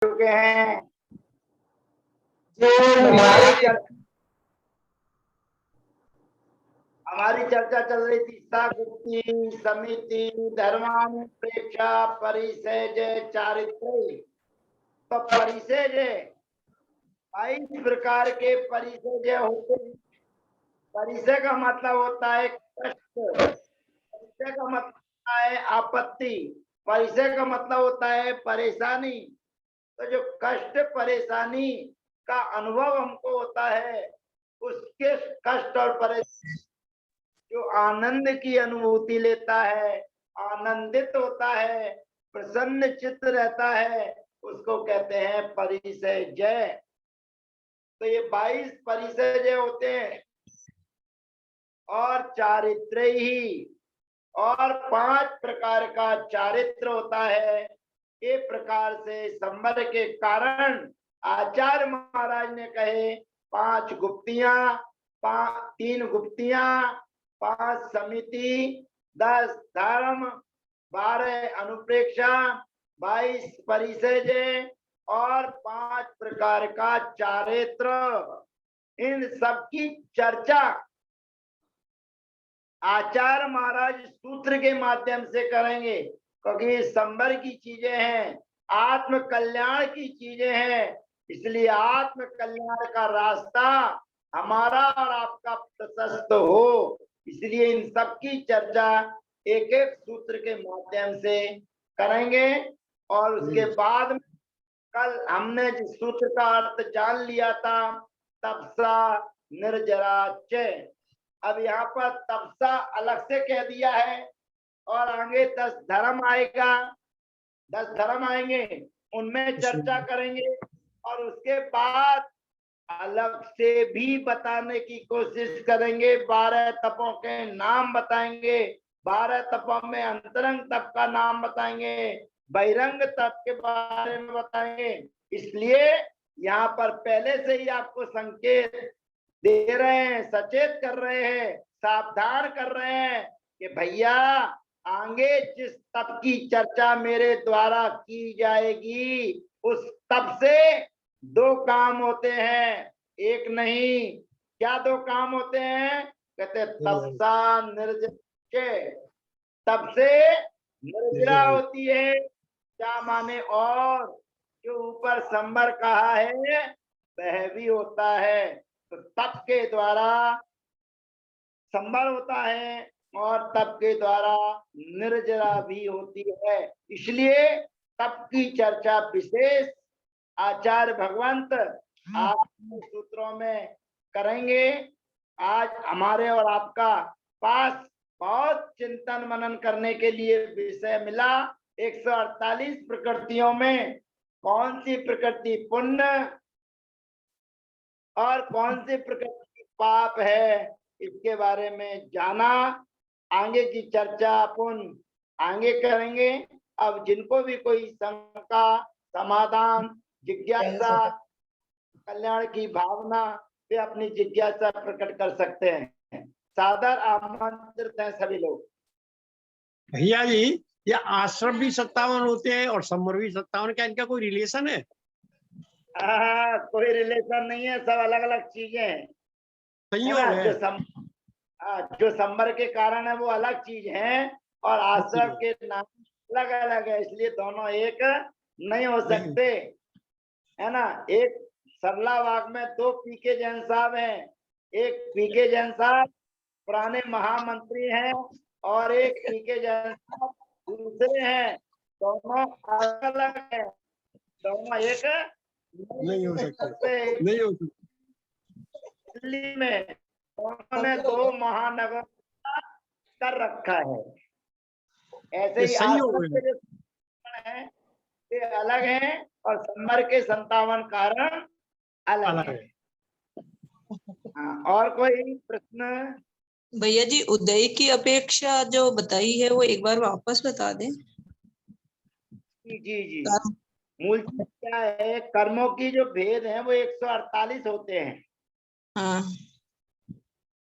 चुके हैं। हमारी चर्चा चल रही थी सागुप्ती, समिति, धर्मानुप्रेक्षा, परिसेज, चारित्र्य। तो परिसेज 22 प्रकार के परिसेज होते हैं। परिचय का मतलब होता है कष्ट, परिचय का मतलब होता है आपत्ति, परिचय का मतलब होता है परेशानी। तो जो कष्ट परेशानी का अनुभव हमको होता है, उसके कष्ट और परेशानी जो आनंद की अनुभूति लेता है, आनंदित होता है, प्रसन्न चित्त रहता है, उसको कहते हैं परिचय जय। तो ये 22 परिचय जय होते हैं। और चारित्र ही और 5 प्रकार का चारित्र होता है। ये प्रकार से संबर के कारण आचार्य महाराज ने कहे 5 गुप्तियां, 3 गुप्तियां, 5 समिति, 10 धर्म, 12 अनुप्रेक्षा, 22 परिसेज और 5 प्रकार का चारित्र। इन सबकी चर्चा आचार्य महाराज सूत्र के माध्यम से करेंगे, क्योंकि संबर की चीजें हैं, आत्म कल्याण की चीजें हैं। इसलिए आत्म कल्याण का रास्ता हमारा और आपका प्रशस्त हो, इसलिए इन सब की चर्चा एक एक सूत्र के माध्यम से करेंगे। और उसके बाद कल हमने जिस सूत्र का अर्थ जान लिया था, तपसा निर्जरा च, अब यहाँ पर तपसा अलग से कह दिया है। और आगे 10 धर्म आएगा, 10 धर्म आएंगे, उनमें चर्चा करेंगे। और उसके बाद अलग से भी बताने की कोशिश करेंगे, 12 तपों के नाम बताएंगे, 12 तपों में अंतरंग तप का नाम बताएंगे, बहिरंग तप के बारे में बताएंगे। इसलिए यहाँ पर पहले से ही आपको संकेत दे रहे हैं, सचेत कर रहे हैं, सावधान कर रहे हैं कि भैया आगे जिस तप की चर्चा मेरे द्वारा की जाएगी, उस तप से 2 काम होते हैं, एक नहीं। क्या 2 काम होते हैं? कहते तपसा निर्जर, तप से निर्जरा होती है। क्या माने? और जो ऊपर संबर कहा है वह भी होता है। तो तप के द्वारा संबर होता है और तप के द्वारा निर्जरा भी होती है। इसलिए तप की चर्चा विशेष आचार्य भगवंत आपके सूत्रों में करेंगे। आज हमारे और आपका पास बहुत चिंतन मनन करने के लिए विषय मिला। 148 प्रकृतियों में कौन सी प्रकृति पुण्य और कौन सी प्रकृति पाप है, इसके बारे में जाना। आगे की चर्चा अपन आगे करेंगे। अब जिनको भी कोई शंका, समाधान, जिज्ञासा, कल्याण की भावना, वे अपनी जिज्ञासा प्रकट कर सकते हैं। सादर आमंत्रित हैं सभी लोग। भैया जी, ये आश्रम भी 57 होते हैं और संवर भी 57, क्या इनका कोई रिलेशन है? कोई रिलेशन नहीं है, सब अलग अलग चीजें हैं। संयोग है। जो संबर के कारण है वो अलग चीज है, और आश्रम के नाम अलग अलग है, इसलिए दोनों एक नहीं हो सकते, है ना। एक सरला बाग में 2 पीके जैन साहब हैं। एक पीके जैन साहब पुराने महामंत्री हैं और एक पीके जैन साहब दूसरे हैं। दोनों अलग अलग है, दोनों एक नहीं हो सकते, नहीं हो सकते। दिल्ली में उन्होंने 2 महानगर कर रखा है। ऐसे ही आश्रम के जो है ये अलग हैं और संबर के 57 कारण अलग है। और कोई प्रश्न? भैया जी, उदय की अपेक्षा जो बताई है वो एक बार वापस बता दें। जी जी जी, मूल क्या है, कर्मों की जो भेद है वो 148 होते हैं। हाँ।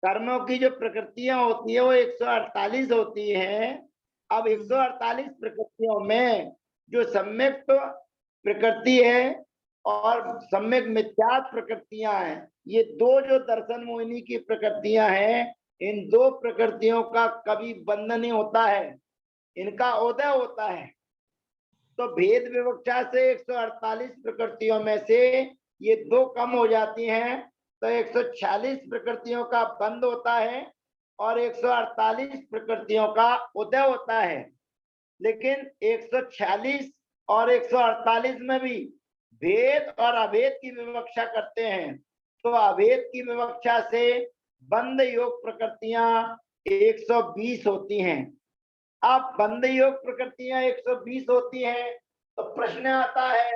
कर्मों की जो प्रकृतियां होती है वो 148 होती हैं। अब 148 प्रकृतियों में जो सम्यक प्रकृति है और सम्यक मिथ्यात्व प्रकृतियां हैं। ये दो जो दर्शन मोहिनी की प्रकृतियां हैं, इन दो प्रकृतियों का कभी बंध नहीं होता है, इनका उदय होता है। तो भेद विवक्षा से 148 प्रकृतियों में से ये दो कम हो जाती हैं, तो 146 प्रकृतियों का बंध होता है और 148 प्रकृतियों का उदय होता है। लेकिन 146 और 148 में भी भेद और अभेद की विवक्षा करते हैं। तो अभेद की विवक्षा से बंध योग प्रकृतियां 120 होती हैं। अब बंध योग प्रकृतियां 120 होती हैं, तो प्रश्न आता है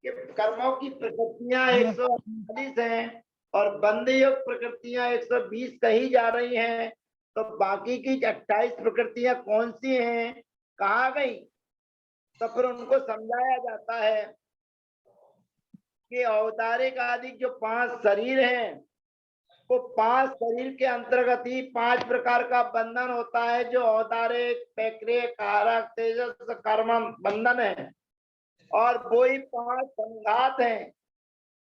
कि कर्मों की प्रकृतियां 148 हैं और बंध योग प्रकृतियां 120 कही जा रही हैं, तो बाकी की 28 प्रकृतियां कौन सी हैं, कहाँ गई? तो फिर उनको समझाया जाता है कि औदारिक आदि जो 5 शरीर हैं, वो 5 शरीर के अंतर्गत ही 5 प्रकार का बंधन होता है, जो औदारिक, पैक्रिय, कारक, तेजस, कर्म बंधन है, और वो ही 5 संघात हैं।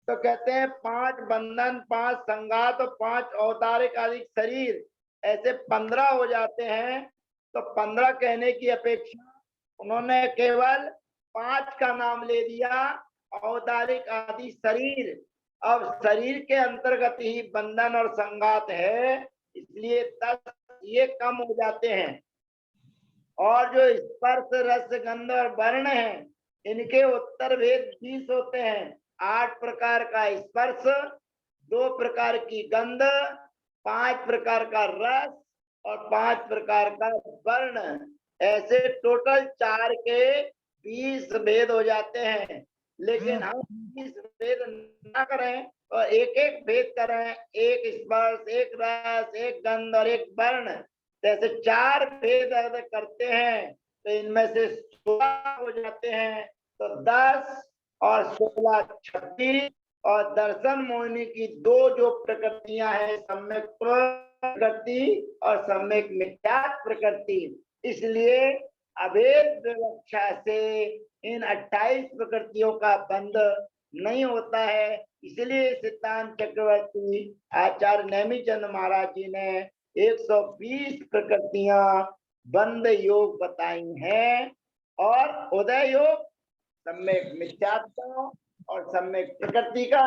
तो कहते हैं 5 बंधन, 5 संघात और 5 औदारिक आदि शरीर, ऐसे 15 हो जाते हैं। तो 15 कहने की अपेक्षा उन्होंने केवल 5 का नाम ले दिया, औदारिक आदि शरीर। अब शरीर के अंतर्गत ही बंधन और संघात है, इसलिए 10 ये कम हो जाते हैं। और जो स्पर्श, रस, गंध और वर्ण है, इनके उत्तर भेद 20 होते हैं। 8 प्रकार का स्पर्श, 2 प्रकार की गंध, 5 प्रकार का रस और 5 प्रकार का वर्ण, ऐसे टोटल 4 के 20 भेद हो जाते हैं। लेकिन हम 20 भेद ना करें और एक एक भेद करें, एक स्पर्श, एक रस, एक गंध और एक वर्ण, जैसे 4 भेद अगर करते हैं तो इनमें से 16 हो जाते हैं। तो 10 और 16 26, और दर्शन मोहिनी की 2 जो प्रकृतियां हैं, सम्यक प्रकृति और सम्यक मिथ्यात्व प्रकृति, इसलिए अभेद विवक्षा से इन 28 प्रकृतियों का बंध नहीं होता है। इसलिए सिद्धांत चक्रवर्ती आचार्य नेमिचंद महाराज जी ने 120 प्रकृतियां बंध योग बताई हैं, और उदय योग सम्यक मिथ्यात्व और सम्यक प्रकृति का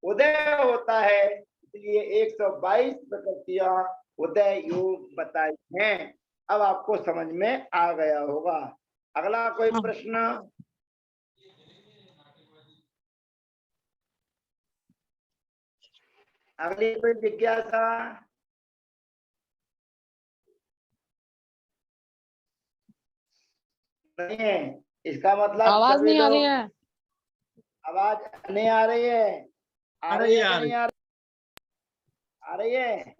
उदय होता है, इसलिए 122 प्रकृतियां उदय योग बताई हैं। अब आपको समझ में आ गया होगा। अगला कोई प्रश्न? अगली कोई जिज्ञासा? नहीं है, इसका मतलब आवाज नहीं आ रही है। आवाज नहीं आ रही है? आ रही है कि नहीं आ रही है?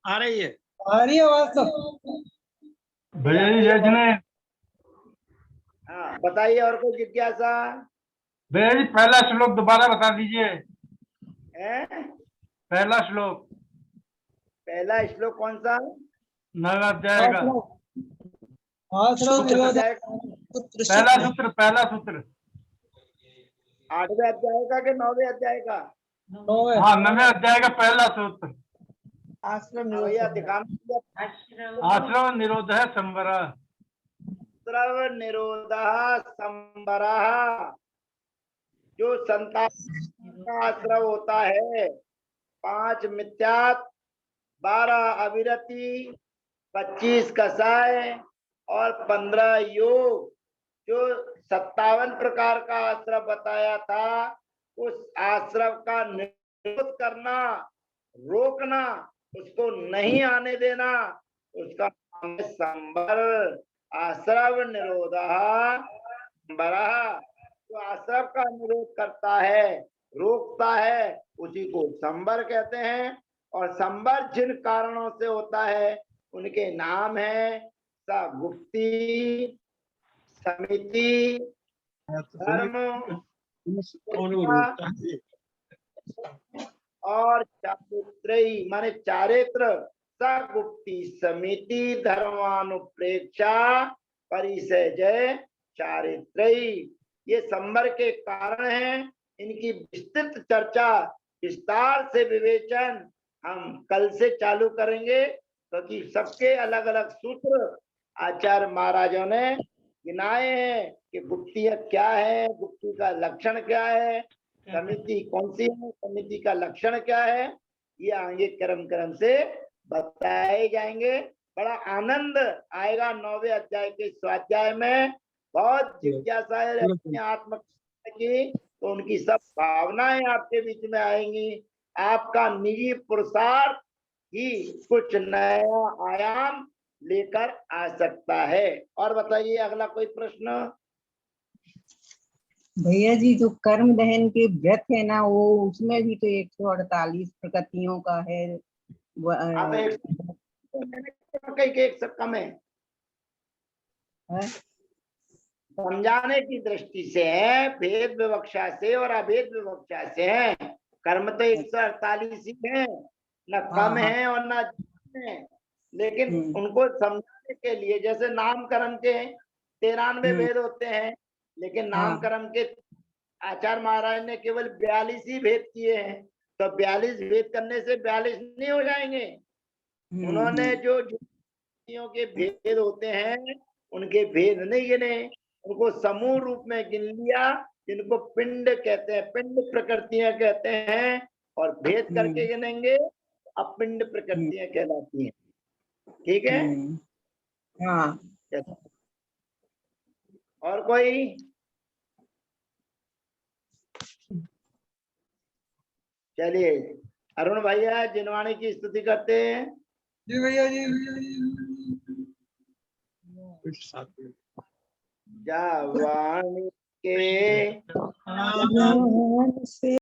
आ रही है, आ रही है आवाज तो। भैया जी ने हाँ बताइए, और कोई जिज्ञासा भैया जी पहला श्लोक दोबारा बता दीजिए। है? पहला श्लोक, पहला श्लोक कौन सा? 9वें अध्याय का सूत्र अध्याय का? पहला सूत्र, पहला सूत्र। 8वें अध्याय का कि 9वें अध्याय का? हाँ 9वें अध्याय का पहला सूत्र। भैया दिखाना। आश्रम निरोध है संवरा। आश्रव निरोधः संवरः, जो संतान का आश्रव होता है, 5 मिथ्यात्व, 12 अविरति, 25 कसाय और 15 योग, जो 57 प्रकार का आश्रव बताया था, उस आश्रव का निरोध करना, रोकना, उसको नहीं आने देना, उसका नाम है संवर। आश्रव निरोधः संवरः, जो आश्रव का निरोध करता है, रोकता है, उसी को संवर कहते हैं। और संवर जिन कारणों से होता है उनके नाम है सगुप्ती, समिति, धर्म और चारित्रयी, माने चारित्र, सगुप्ती, समिति, धर्मानुप्रेक्षा, परिसय, चारित्रयी। ये संबर के कारण हैं। इनकी विस्तृत चर्चा, विस्तार से विवेचन हम कल से चालू करेंगे, क्योंकि सबके अलग अलग सूत्र आचार्य महाराजों ने गिनाए हैं कि गुप्ती क्या है, गुप्ती का लक्षण क्या है, समिति कौन सी है, समिति का लक्षण क्या है, ये आगे क्रम क्रम से बताए जाएंगे। बड़ा आनंद आएगा 9वें अध्याय के स्वाध्याय में। बहुत जिज्ञासा है अपने आत्म की, तो उनकी सब भावनाएं आपके बीच में आएंगी। आपका निजी पुरुषार्थ ही कुछ नया आयाम लेकर आ सकता है। और बताइए अगला कोई प्रश्न? भैया जी, जो कर्म दहन के व्रत है ना, वो उसमें भी तो 148 प्रकृतियों का है। आप एक से कम है, समझाने की दृष्टि से है, भेद विवक्षा से और अभेद विवक्षा से है। कर्म तो 148 ही है, न कम है और न है, लेकिन उनको समझाने के लिए, जैसे नामकरण के 93 भेद होते हैं, लेकिन नामकरण के आचार्य महाराज ने केवल 42 ही भेद किए हैं। तो 42 भेद करने से 42 नहीं हो जाएंगे। उन्होंने जो के भेद होते हैं उनके भेद नहीं गिने, उनको समूह रूप में गिन लिया, जिनको पिंड कहते हैं, पिंड प्रकृतियां कहते हैं, और भेद करके गिनेंगे अब पिंड प्रकृतियां कहलाती हैं। ठीक है? हाँ। और कोई? चलिए अरुण भैया जिनवाणी की स्तुति करते हैं। जी भैया जी। जावाणी के